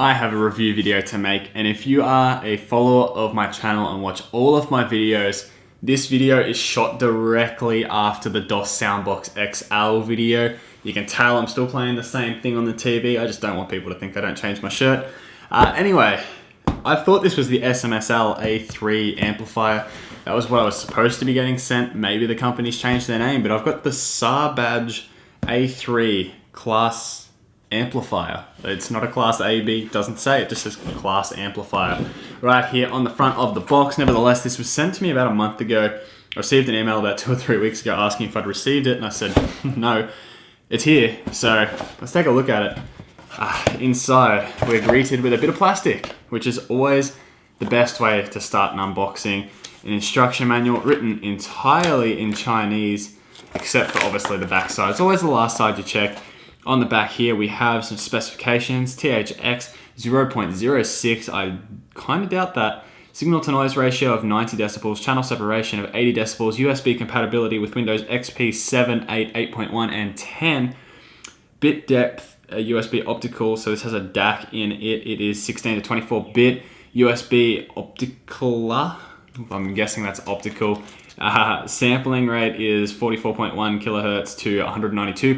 I have a review video to make, and if you are a follower of my channel and watch all of my videos, this video is shot directly after the DOS Soundbox XL video. You can tell I'm still playing the same thing on the TV. I just don't want people to think I don't change my shirt. Anyway, I thought this was the SMSL A3 amplifier. That was what I was supposed to be getting sent. Maybe the company's changed their name, but I've got the Sabaj A3 class amplifier. It's not a class A, B, doesn't say, it just says class amplifier right here on the front of the box. Nevertheless, this was sent to me about a month ago. I received an email about 2 or 3 weeks ago asking if I'd received it, and I said, no, it's here. So let's take a look at it. Inside, we're greeted with a bit of plastic, which is always the best way to start an unboxing. An instruction manual written entirely in Chinese, except for obviously the back side. It's always the last side you check. On the back here, we have some specifications. THX 0.06. I kind of doubt that. Signal to noise ratio of 90 decibels. Channel separation of 80 decibels. USB compatibility with Windows XP 7, 8, 8.1, and 10. Bit depth, USB optical. So this has a DAC in it. It is 16 to 24 bit. USB optical. I'm guessing that's optical. Sampling rate is 44.1 kilohertz to 192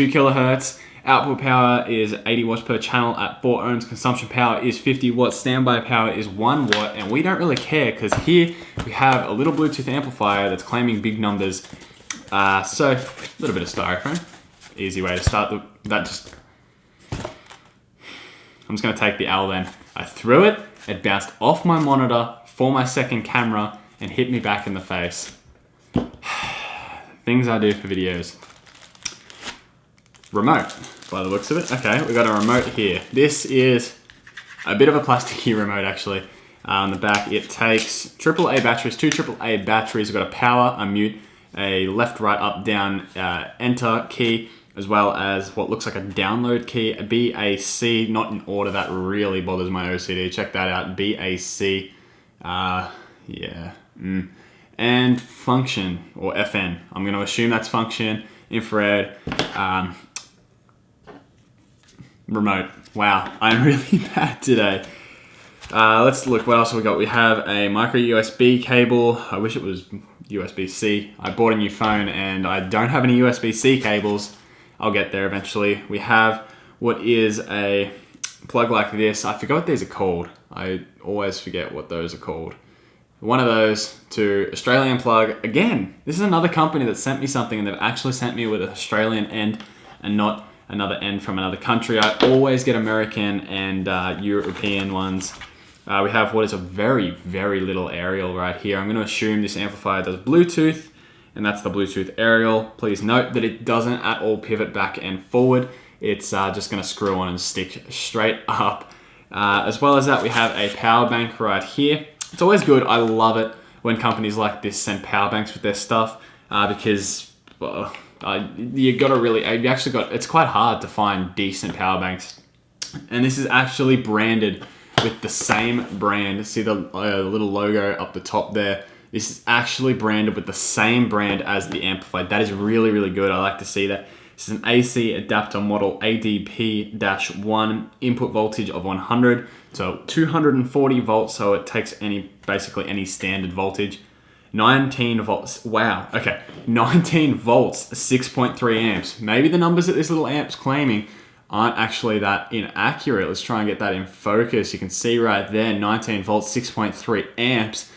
kilohertz. Output power is 80 watts per channel at 4 ohms. Consumption power is 50 watts. Standby power is 1 watt. And we don't really care because here we have a little Bluetooth amplifier that's claiming big numbers. So a little bit of styrofoam. Easy way to start that. I'm just going to take the L then. I threw it. It bounced off my monitor for my second camera and hit me back in the face. Things I do for videos. Remote, by the looks of it. Okay, we got a remote here. This is a bit of a plasticky remote actually. On the back, it takes AAA batteries, 2 AAA batteries. We've got a power, a mute, a left, right, up, down, enter key, as well as what looks like a download key, a BAC, not in order, that really bothers my OCD. Check that out, BAC, and function, or FN. I'm gonna assume that's function, infrared, remote. Wow, I'm really bad today. Let's look, what else have we got? We have a micro USB cable. I wish it was USB-C. I bought a new phone and I don't have any USB-C cables. I'll get there eventually. We have what is a plug like this. I forgot what these are called. I always forget what those are called. One of those to Australian plug. Again, this is another company that sent me something and they've actually sent me with an Australian end and not another end from another country. I always get American and European ones. We have what is a very, very little aerial right here. I'm going to assume this amplifier does Bluetooth, and that's the Bluetooth aerial. Please note that it doesn't at all pivot back and forward. It's just going to screw on and stick straight up. As well as that, we have a power bank right here. It's always good. I love it when companies like this send power banks with their stuff because you got to really, it's quite hard to find decent power banks. And this is actually branded with the same brand. See the little logo up the top there? This is actually branded with the same brand as the amplifier. That is really, really good. I like to see that. This is an AC adapter model ADP-1, input voltage of 100 to 240 volts, so it takes basically any standard voltage. 19 volts, wow, okay. 19 volts, 6.3 amps. Maybe the numbers that this little amp's claiming aren't actually that inaccurate. Let's try and get that in focus. You can see right there, 19 volts, 6.3 amps.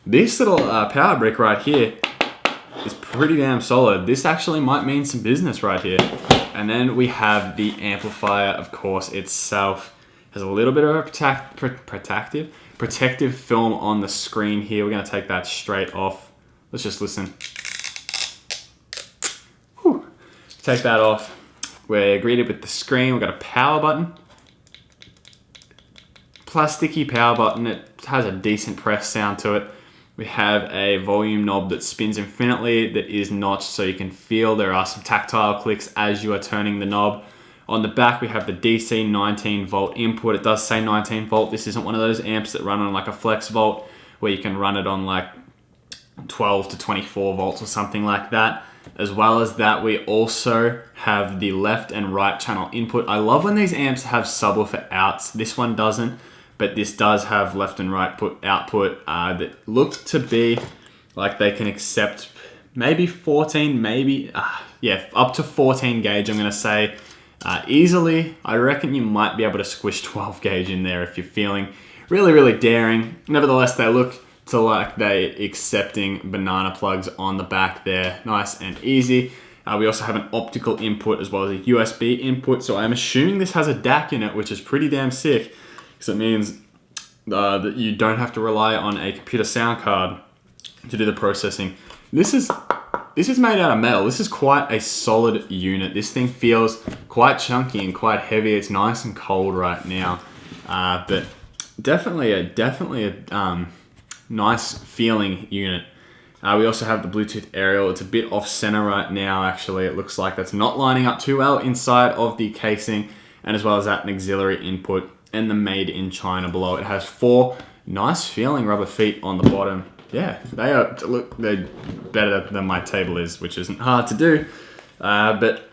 This little power brick right here is pretty damn solid. This actually might mean some business right here. And then we have the amplifier, of course, itself. Has a little bit of a protective film on the screen here. We're gonna take that straight off. Let's just listen. Whew. Take that off. We're greeted with the screen. We've got a power button. Plasticky power button. It has a decent press sound to it. We have a volume knob that spins infinitely that is notched so you can feel there are some tactile clicks as you are turning the knob. On the back we have the DC 19 volt input. It does say 19 volt. This isn't one of those amps that run on like a flex volt where you can run it on like 12 to 24 volts or something like that. As well as that, we also have the left and right channel input. I love when these amps have subwoofer outs. This one doesn't, but this does have left and right output that look to be like they can accept maybe 14, maybe, yeah, up to 14 gauge, I'm gonna say. Easily, I reckon you might be able to squish 12 gauge in there if you're feeling really, really daring. Nevertheless, they look to like they accepting banana plugs on the back there, nice and easy. We also have an optical input as well as a USB input, so I'm assuming this has a DAC in it, which is pretty damn sick, because it means that you don't have to rely on a computer sound card to do the processing. This is made out of metal. This is quite a solid unit. This thing feels quite chunky and quite heavy. It's nice and cold right now, but definitely a nice feeling unit. We also have the Bluetooth aerial. It's a bit off center right now, actually. It looks like that's not lining up too well inside of the casing, and as well as that, an auxiliary input and the made in China below. It has 4 nice feeling rubber feet on the bottom. Yeah, they're better than my table is, which isn't hard to do. But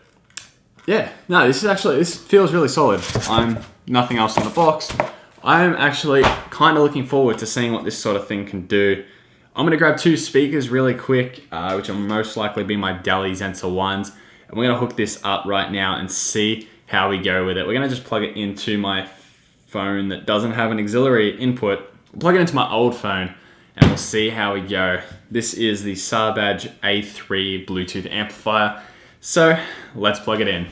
yeah, no, this feels really solid. I'm nothing else in the box. I'm actually kind of looking forward to seeing what this sort of thing can do. I'm going to grab 2 speakers really quick, which will most likely be my Dali Zensa 1s. And we're going to hook this up right now and see how we go with it. We're going to just plug it into my phone that doesn't have an auxiliary input. We'll plug it into my old phone and we'll see how we go. This is the Sabaj A3 Bluetooth amplifier. So let's plug it in.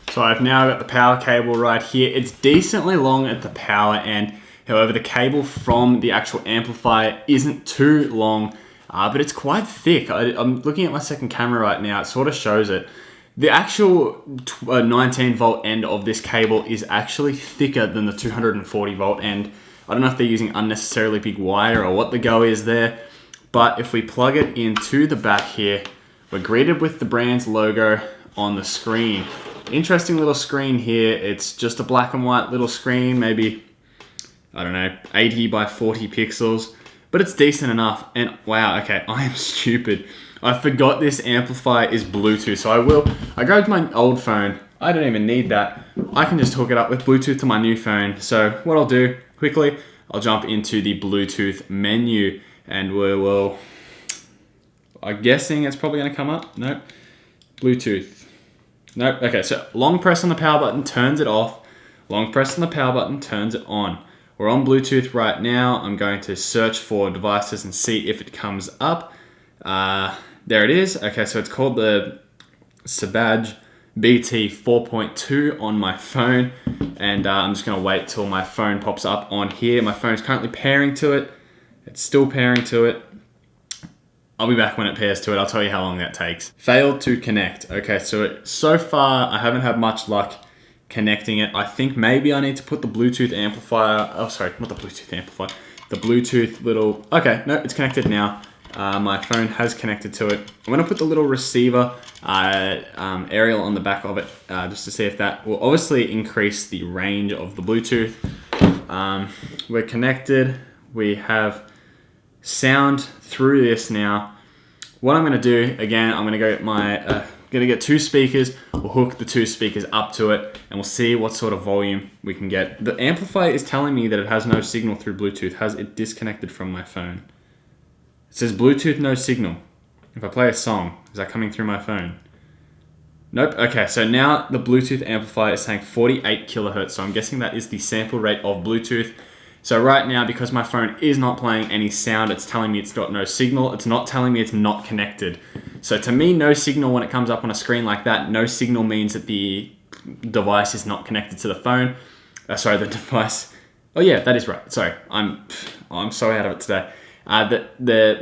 So I've now got the power cable right here. It's decently long at the power end. However, the cable from the actual amplifier isn't too long, but it's quite thick. I'm looking at my second camera right now. It sort of shows it. The actual 19 volt end of this cable is actually thicker than the 240 volt end. I don't know if they're using unnecessarily big wire or what the go is there, but if we plug it into the back here, we're greeted with the brand's logo on the screen. Interesting little screen here. It's just a black and white little screen, maybe, I don't know, 80 by 40 pixels, but it's decent enough. And wow, okay, I am stupid. I forgot this amplifier is Bluetooth, so I grabbed my old phone. I don't even need that. I can just hook it up with Bluetooth to my new phone. So what I'll do, quickly, I'll jump into the Bluetooth menu and we will, I'm guessing it's probably gonna come up. Nope, Bluetooth. Nope, okay, so long press on the power button turns it off. Long press on the power button turns it on. We're on Bluetooth right now. I'm going to search for devices and see if it comes up. There it is. Okay, so it's called the Sabaj BT 4.2 on my phone, and I'm just going to wait till my phone pops up on here. My phone is currently pairing to it. It's still pairing to it. I'll be back when it pairs to it. I'll tell you how long that takes. Failed to connect. Okay, so far I haven't had much luck connecting it. I think maybe I need to put the Bluetooth amplifier, oh sorry, not the Bluetooth amplifier, the Bluetooth little, okay, no, it's connected now. My phone has connected to it. I'm gonna put the little receiver aerial on the back of it just to see if that will obviously increase the range of the Bluetooth. We're connected. We have sound through this now. What I'm gonna do, again, I'm gonna go get my, gonna get 2 speakers. We'll hook the 2 speakers up to it and we'll see what sort of volume we can get. The amplifier is telling me that it has no signal through Bluetooth. Has it disconnected from my phone? It says Bluetooth no signal. If I play a song, is that coming through my phone? Nope. Okay, so now the Bluetooth amplifier is saying 48 kilohertz. So I'm guessing that is the sample rate of Bluetooth. So right now, because my phone is not playing any sound, it's telling me it's got no signal. It's not telling me it's not connected. So to me, no signal when it comes up on a screen like that, no signal means that the device is not connected to the phone. Sorry, the device. Oh yeah, that is right. Sorry, I'm so out of it today.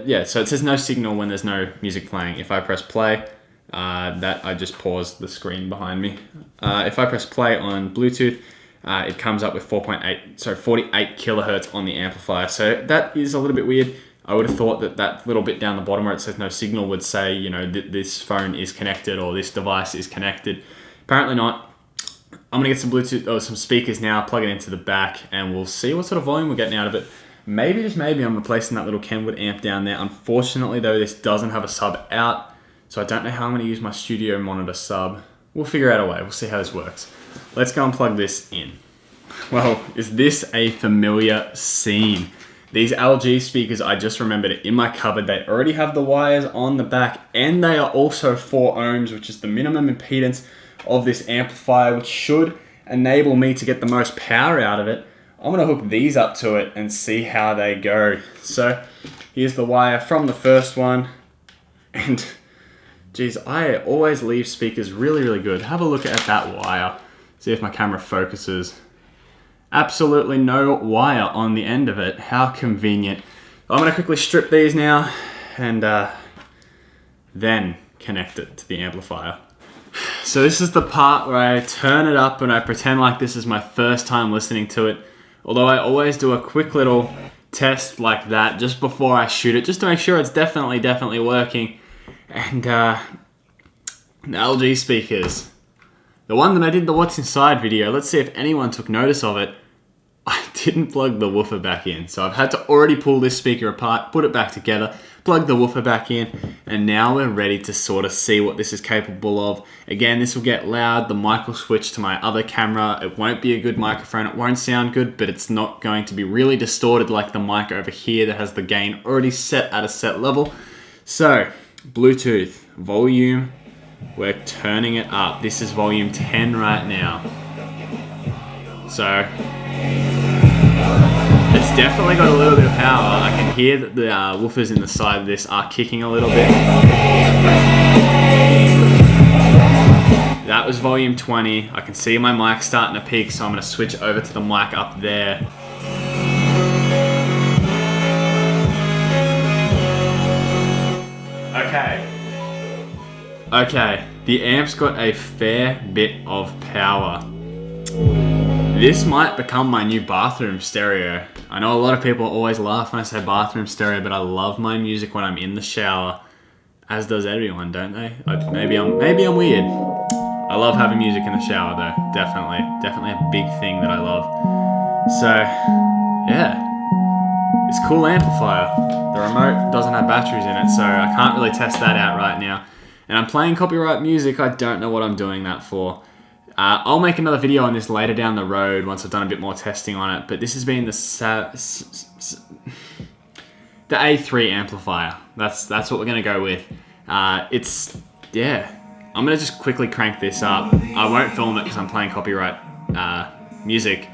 Yeah, so it says no signal when there's no music playing. If I press play, that I just paused the screen behind me. If I press play on Bluetooth, it comes up with 48 kilohertz on the amplifier. So that is a little bit weird. I would have thought that little bit down the bottom where it says no signal would say, you know, this phone is connected or this device is connected. Apparently not. I'm gonna get some Bluetooth or some speakers now, plug it into the back, and we'll see what sort of volume we're getting out of it. Maybe, just maybe, I'm replacing that little Kenwood amp down there. Unfortunately though, this doesn't have a sub out, So I don't know how I'm going to use my studio monitor sub. We'll figure out a way. We'll see how this works. Let's go and plug this in. Well, is this a familiar scene? These LG speakers, I just remembered it in my cupboard. They already have the wires on the back, and they are also 4 ohms, which is the minimum impedance of this amplifier, which should enable me to get the most power out of it. I'm gonna hook these up to it and see how they go. So here's the wire from the first one. And geez, I always leave speakers really, really good. Have a look at that wire. See if my camera focuses. Absolutely no wire on the end of it. How convenient. I'm gonna quickly strip these now and then connect it to the amplifier. So this is the part where I turn it up and I pretend like this is my first time listening to it. Although I always do a quick little test like that just before I shoot it, just to make sure it's definitely working. And the LG speakers. The one that I did the What's Inside video, let's see if anyone took notice of it. I didn't plug the woofer back in. So I've had to already pull this speaker apart, put it back together, plug the woofer back in, and now we're ready to sort of see what this is capable of. Again, this will get loud. The mic will switch to my other camera. It won't be a good microphone. It won't sound good, but it's not going to be really distorted like the mic over here that has the gain already set at a set level. So, Bluetooth, volume, we're turning it up. This is volume 10 right now. So, it's definitely got a little bit of power. I can hear that the woofers in the side of this are kicking a little bit. That was volume 20. I can see my mic starting to peak, so I'm going to switch over to the mic up there. Okay, the amp's got a fair bit of power. This might become my new bathroom stereo. I know a lot of people always laugh when I say bathroom stereo, but I love my music when I'm in the shower, as does everyone, don't they? Maybe I'm weird. I love having music in the shower though, definitely a big thing that I love. So, yeah, it's a cool amplifier. The remote doesn't have batteries in it, so I can't really test that out right now. And I'm playing copyright music. I don't know what I'm doing that for. I'll make another video on this later down the road once I've done a bit more testing on it. But this has been the A3 amplifier. That's what we're gonna go with. Yeah. I'm gonna just quickly crank this up. I won't film it because I'm playing copyright music.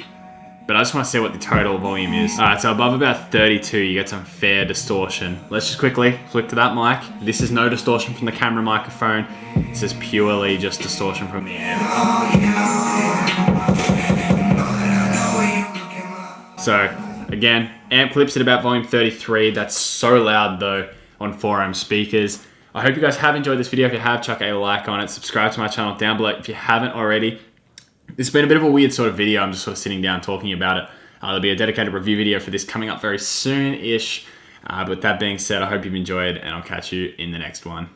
But I just want to see what the total volume is. Alright, so above about 32, you get some fair distortion. Let's just quickly flick to that mic. This is no distortion from the camera microphone. This is purely just distortion from the amp. So, again, amp clips at about volume 33. That's so loud though on 4 ohm speakers. I hope you guys have enjoyed this video. If you have, chuck a like on it. Subscribe to my channel down below if you haven't already. This has been a bit of a weird sort of video. I'm just sort of sitting down talking about it. There'll be a dedicated review video for this coming up very soon-ish. But that being said, I hope you've enjoyed, and I'll catch you in the next one.